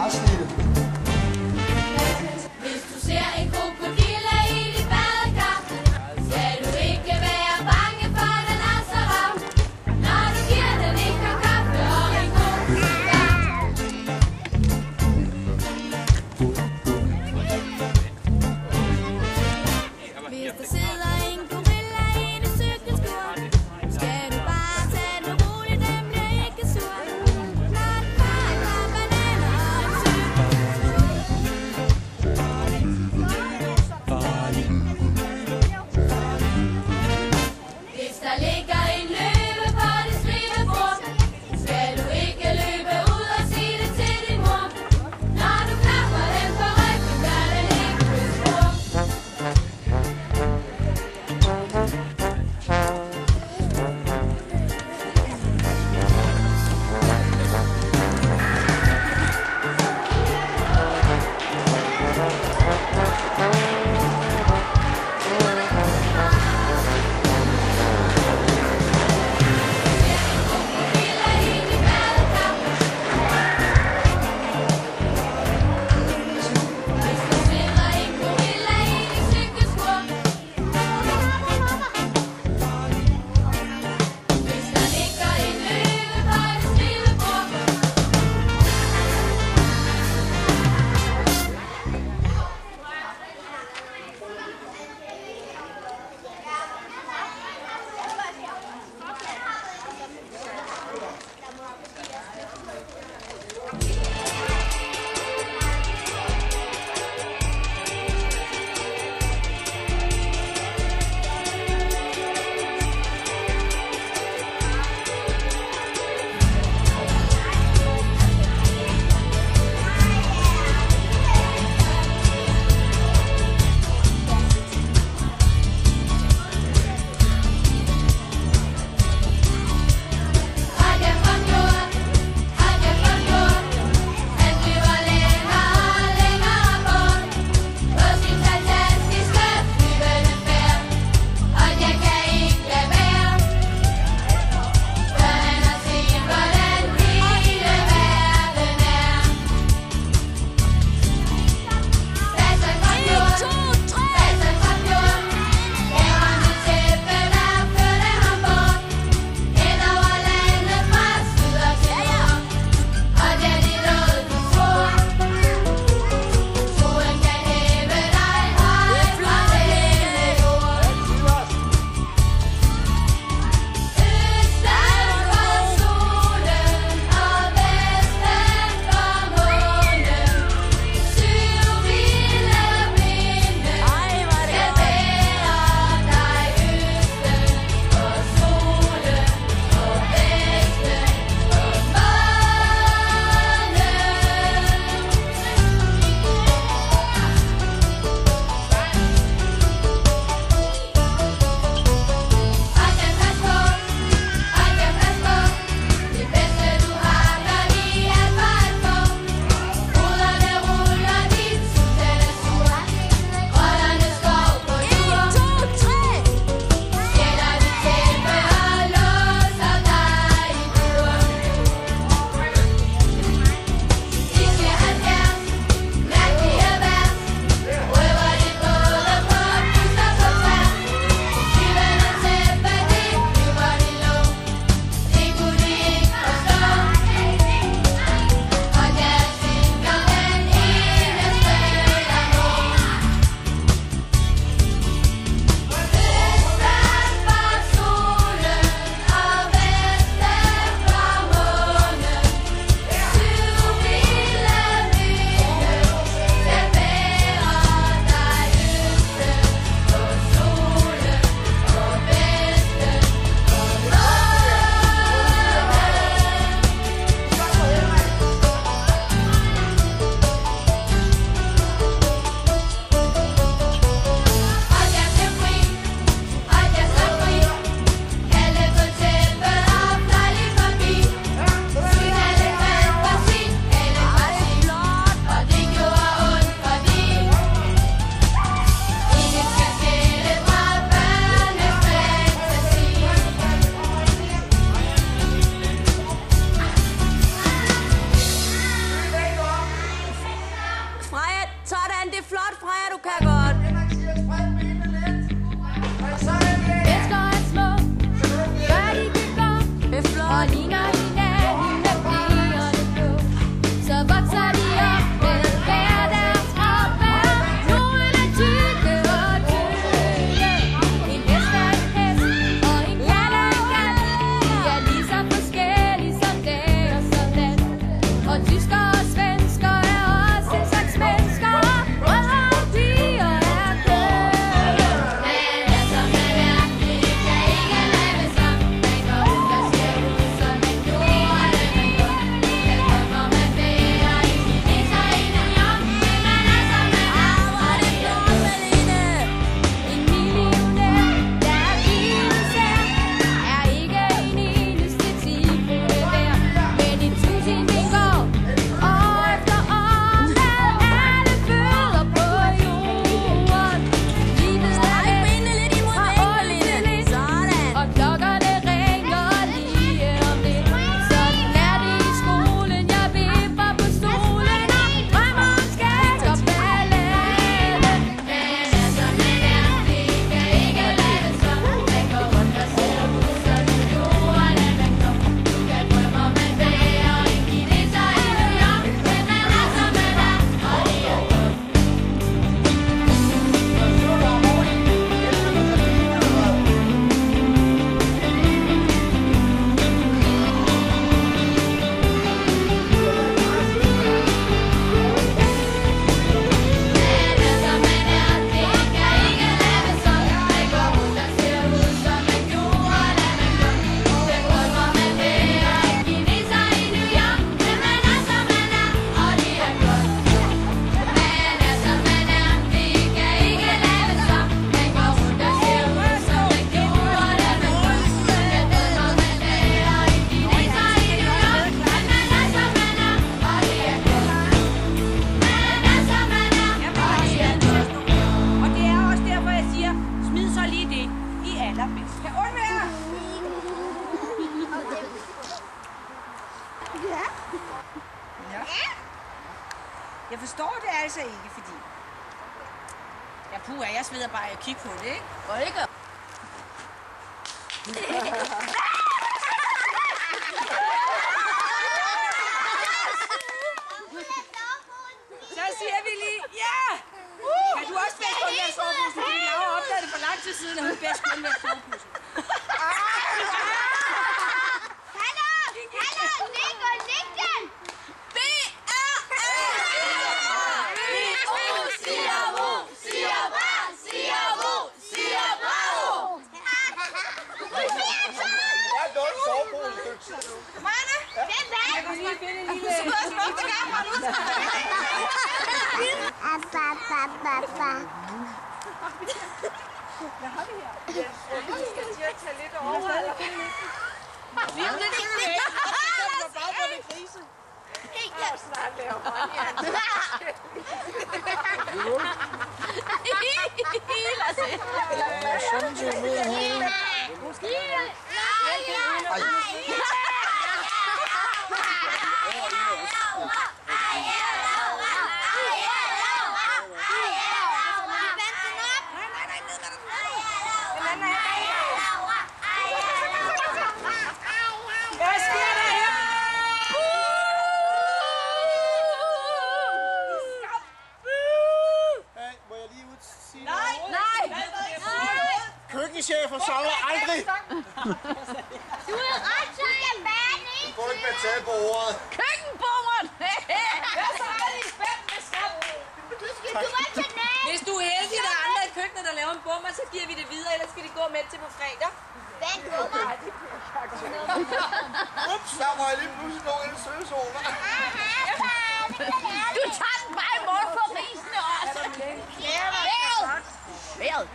afsnittet. Hvis du ser en krokodille i dit badekar, skal du ikke være bange, for den er så rar. Når du giver den en kop kaffe og en god cigar. Hvis der sidder en gorilla i dit cykelskur, skal du bare tage det roligt, den bliver ikke sur. Når den bare bananer og en cykel. Jeg forstår det altså ikke, fordi... Ja, puha, jeg sveder bare at kigge på det, ikke? Og ikke? Så siger vi lige, ja! Kan du også bedst kun være soveposen? Fordi Laura opdagede det for lang tid siden, at hun bedst kun være soveposen. Hallo! Hallo! Nico! Nicken! B-R-A! B-O! Siger Bo! Siger bra! Siger Bo! Siger bravo! Jeg er dog soveposen et stykke tid nu. Marne! Hvem er det? Jeg kan lige finde en lille... Du er smukt og gammel, du Hvad har vi her? Skal jeg tage lidt over? Vi er lidt tilbage. Jeg skal bare med grise. Snart laver håndjern. Sådan ser det ud her. Hvad sker der her? Hey, må jeg lige ud sige Nej, noget? nej! Køkkenchefer sover aldrig. Du er ret så bane, Du får ikke betalt på ordet. Køkkenbordet! Hvad så er det spændt med stop? Du er til næ. Hvis du er heldig, at der er andre i køkkenet, der laver en bummer, så giver vi det videre, ellers skal de gå med til på fredag. Vent på mig. Ups, der var jeg lige pludselig nogle af de søgezoner. Du tager den bare i morgen på risene også. Vejret.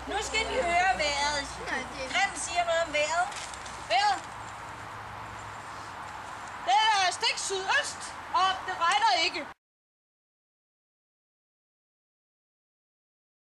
Nu skal vi høre vejret. Hvem siger noget om vejret? Vejret? Det er stik sydøst, og det